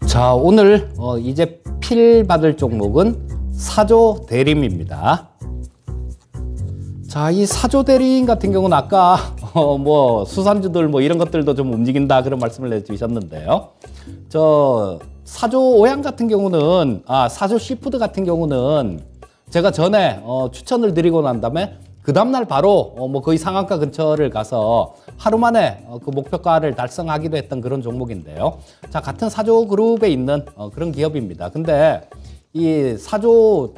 자, 오늘 이제 필 받을 종목은 사조 대림입니다. 자, 이 사조 대림 같은 경우는 아까 뭐 수산주들 뭐 이런 것들도 좀 움직인다 그런 말씀을 해주셨는데요. 저 사조 오양 같은 경우는 사조 시푸드 같은 경우는 제가 전에 추천을 드리고 난 다음에 그 다음날 바로 뭐 거의 상한가 근처를 가서 하루 만에 그 목표가를 달성하기도 했던 그런 종목인데요. 자, 같은 사조 그룹에 있는 그런 기업입니다. 근데 이 사조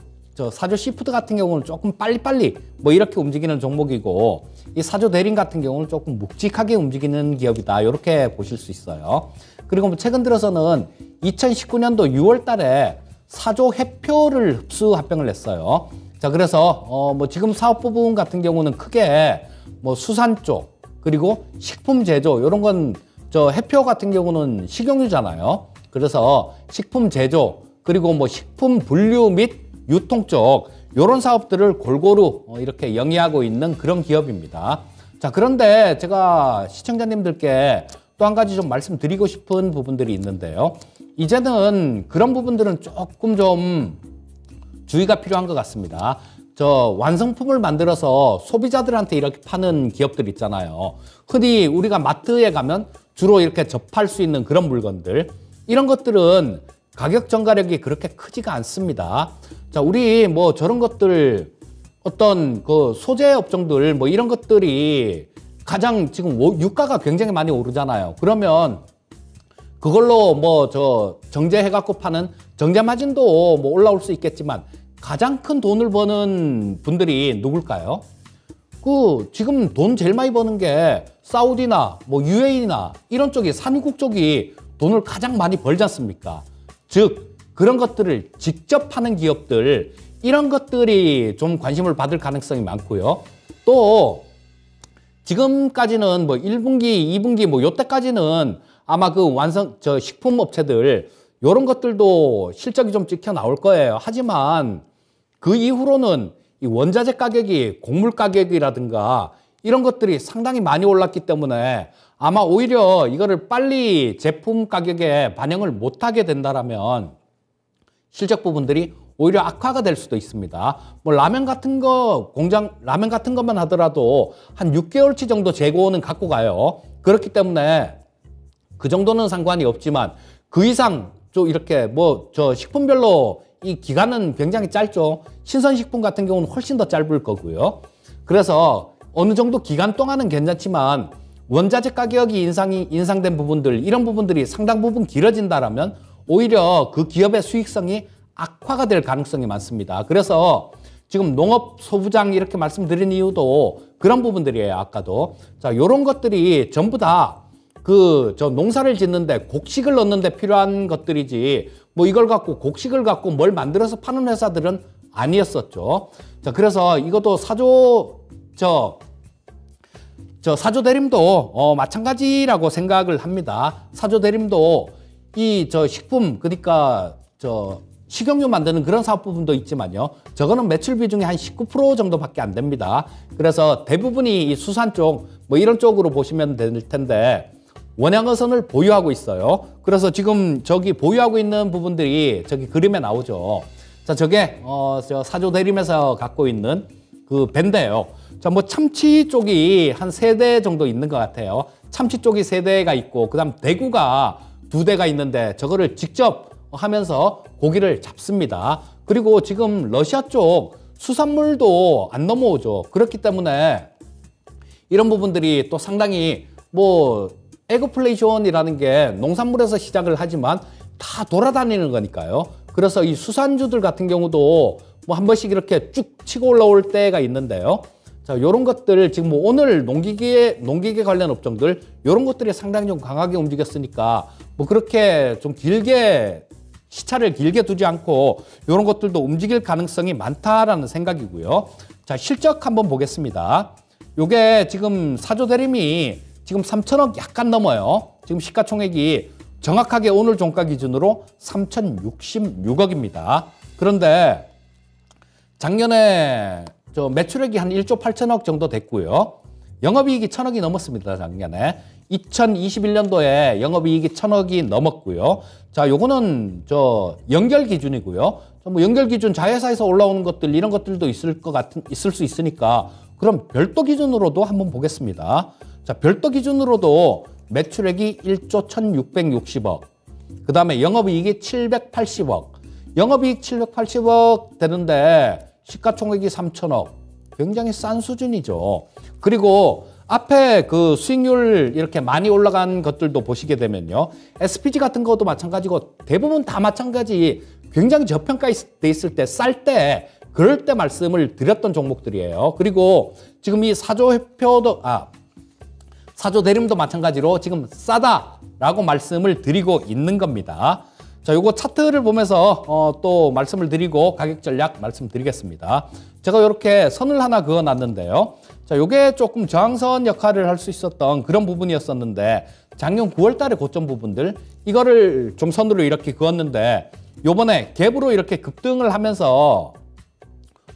시푸드 같은 경우는 조금 빨리빨리 뭐 이렇게 움직이는 종목이고, 이 사조 대림 같은 경우는 조금 묵직하게 움직이는 기업이다, 이렇게 보실 수 있어요. 그리고 뭐 최근 들어서는 2019년도 6월 달에 사조 해표를 흡수 합병을 했어요. 자, 그래서 뭐 지금 사업 부분 같은 경우는 크게 뭐 수산 쪽 그리고 식품 제조, 이런 건 해표 같은 경우는 식용유잖아요. 그래서 식품 제조 그리고 뭐 식품 분류 및 유통 쪽 이런 사업들을 골고루 이렇게 영위하고 있는 그런 기업입니다. 자, 그런데 제가 시청자님들께 또 한 가지 좀 말씀드리고 싶은 부분들이 있는데요. 이제는 그런 부분들은 조금 좀 주의가 필요한 것 같습니다. 완성품을 만들어서 소비자들한테 이렇게 파는 기업들 있잖아요. 흔히 우리가 마트에 가면 주로 이렇게 접할 수 있는 그런 물건들, 이런 것들은 가격 전가력이 그렇게 크지가 않습니다. 자, 우리 뭐 저런 것들, 어떤 그 소재 업종들 뭐 이런 것들이 가장 지금 유가가 굉장히 많이 오르잖아요. 그러면 그걸로 뭐 정제해갖고 파는 정제 마진도 뭐 올라올 수 있겠지만 가장 큰 돈을 버는 분들이 누굴까요? 지금 돈 제일 많이 버는 게 사우디나 뭐 UAE나 이런 쪽이, 산유국 쪽이 돈을 가장 많이 벌지 않습니까? 즉, 그런 것들을 직접 파는 기업들, 이런 것들이 좀 관심을 받을 가능성이 많고요. 또 지금까지는 뭐 1분기, 2분기 뭐 요때까지는 아마 그 식품 업체들 이런 것들도 실적이 좀 찍혀 나올 거예요. 하지만 그 이후로는 이 원자재 가격이, 곡물 가격이라든가 이런 것들이 상당히 많이 올랐기 때문에 아마 오히려 이거를 빨리 제품 가격에 반영을 못하게 된다라면 실적 부분들이 오히려 악화가 될 수도 있습니다. 뭐 라면 같은 것만 하더라도 한 6개월치 정도 재고는 갖고 가요. 그렇기 때문에 그 정도는 상관이 없지만 그 이상 이렇게 식품별로 이 기간은 굉장히 짧죠. 신선식품 같은 경우는 훨씬 더 짧을 거고요. 그래서 어느 정도 기간 동안은 괜찮지만 원자재 가격이 인상된 부분들, 이런 부분들이 상당 부분 길어진다라면 오히려 그 기업의 수익성이 악화가 될 가능성이 많습니다. 그래서 지금 농업 소부장 이렇게 말씀드린 이유도 그런 부분들이에요. 아까도. 자, 요런 것들이 전부 다 농사를 짓는데 곡식을 넣는데 필요한 것들이지, 뭐 이걸 갖고 곡식을 갖고 뭘 만들어서 파는 회사들은 아니었었죠. 자, 그래서 이것도 사조 대림도 마찬가지라고 생각을 합니다. 사조 대림도 식품, 그러니까 식용유 만드는 그런 사업 부분도 있지만요. 저거는 매출 비중이 한 19% 정도밖에 안 됩니다. 그래서 대부분이 이 수산 쪽, 뭐 이런 쪽으로 보시면 될 텐데, 원양어선을 보유하고 있어요. 그래서 지금 저기 보유하고 있는 부분들이 저기 그림에 나오죠. 자, 저게 사조 대림에서 갖고 있는 그 밴드예요. 자, 뭐 참치 쪽이 한 3대 정도 있는 것 같아요. 참치 쪽이 3대가 있고, 그다음 대구가 2대가 있는데 저거를 직접 하면서 고기를 잡습니다. 그리고 지금 러시아 쪽 수산물도 안 넘어오죠. 그렇기 때문에 이런 부분들이 또 상당히 에그플레이션이라는 게 농산물에서 시작을 하지만 다 돌아다니는 거니까요. 그래서 이 수산주들 같은 경우도 뭐 한 번씩 이렇게 쭉 치고 올라올 때가 있는데요. 자, 요런 것들 지금 뭐 오늘 농기계 관련 업종들 요런 것들이 상당히 좀 강하게 움직였으니까 뭐 그렇게 좀 시차를 길게 두지 않고 이런 것들도 움직일 가능성이 많다라는 생각이고요. 자, 실적 한번 보겠습니다. 요게 지금 사조 대림이 지금 3천억 약간 넘어요. 지금 시가총액이 정확하게 오늘 종가 기준으로 3,066억입니다. 그런데 작년에 매출액이 한 1조 8천억 정도 됐고요. 영업이익이 1,000억이 넘었습니다. 작년에. 2021년도에 영업이익이 1,000억이 넘었고요. 자, 요거는 연결 기준이고요. 뭐 연결 기준 자회사에서 올라오는 것들 이런 것들도 있을 수 있으니까 그럼 별도 기준으로도 한번 보겠습니다. 자, 별도 기준으로도 매출액이 1조 1,660억. 그다음에 영업이익이 780억. 영업이익 780억 되는데 시가총액이 3,000억. 굉장히 싼 수준이죠. 그리고 앞에 그 수익률 이렇게 많이 올라간 것들도 보시게 되면요. SPG 같은 것도 마찬가지고 대부분 다 마찬가지 굉장히 저평가돼 있을 때 쌀 때 그럴 때 말씀을 드렸던 종목들이에요. 그리고 지금 이 사조표도 사조 대림도 마찬가지로 지금 싸다라고 말씀을 드리고 있는 겁니다. 자, 요거 차트를 보면서 또 말씀을 드리고 가격 전략 말씀드리겠습니다. 제가 이렇게 선을 하나 그어 놨는데요. 자, 요게 조금 저항선 역할을 할 수 있었던 그런 부분이었었는데 작년 9월 달에 고점 부분들 이거를 좀 선으로 이렇게 그었는데 요번에 갭으로 이렇게 급등을 하면서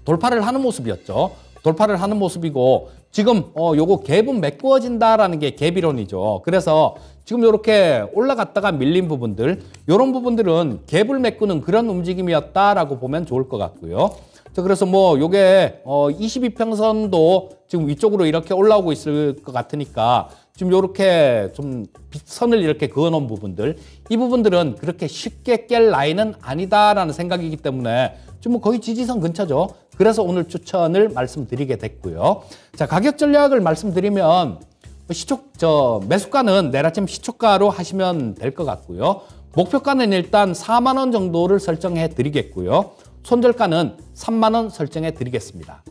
돌파를 하는 모습이었죠. 돌파를 하는 모습이고 지금 요거 갭은 메꾸어진다라는 게 갭이론이죠. 그래서 지금 이렇게 올라갔다가 밀린 부분들 이런 부분들은 갭을 메꾸는 그런 움직임이었다라고 보면 좋을 것 같고요. 자, 그래서 뭐 요게 22평선도 지금 위쪽으로 이렇게 올라오고 있을 것 같으니까 지금 요렇게 좀 선을 이렇게 그어 놓은 부분들 이 부분들은 그렇게 쉽게 깰 라인은 아니다라는 생각이기 때문에 지금 뭐 거의 지지선 근처죠. 그래서 오늘 추천을 말씀드리게 됐고요. 자, 가격 전략을 말씀드리면 매수가는 내일 아침 시초가로 하시면 될 것 같고요. 목표가는 일단 4만 원 정도를 설정해 드리겠고요. 손절가는 3만 원 설정해 드리겠습니다.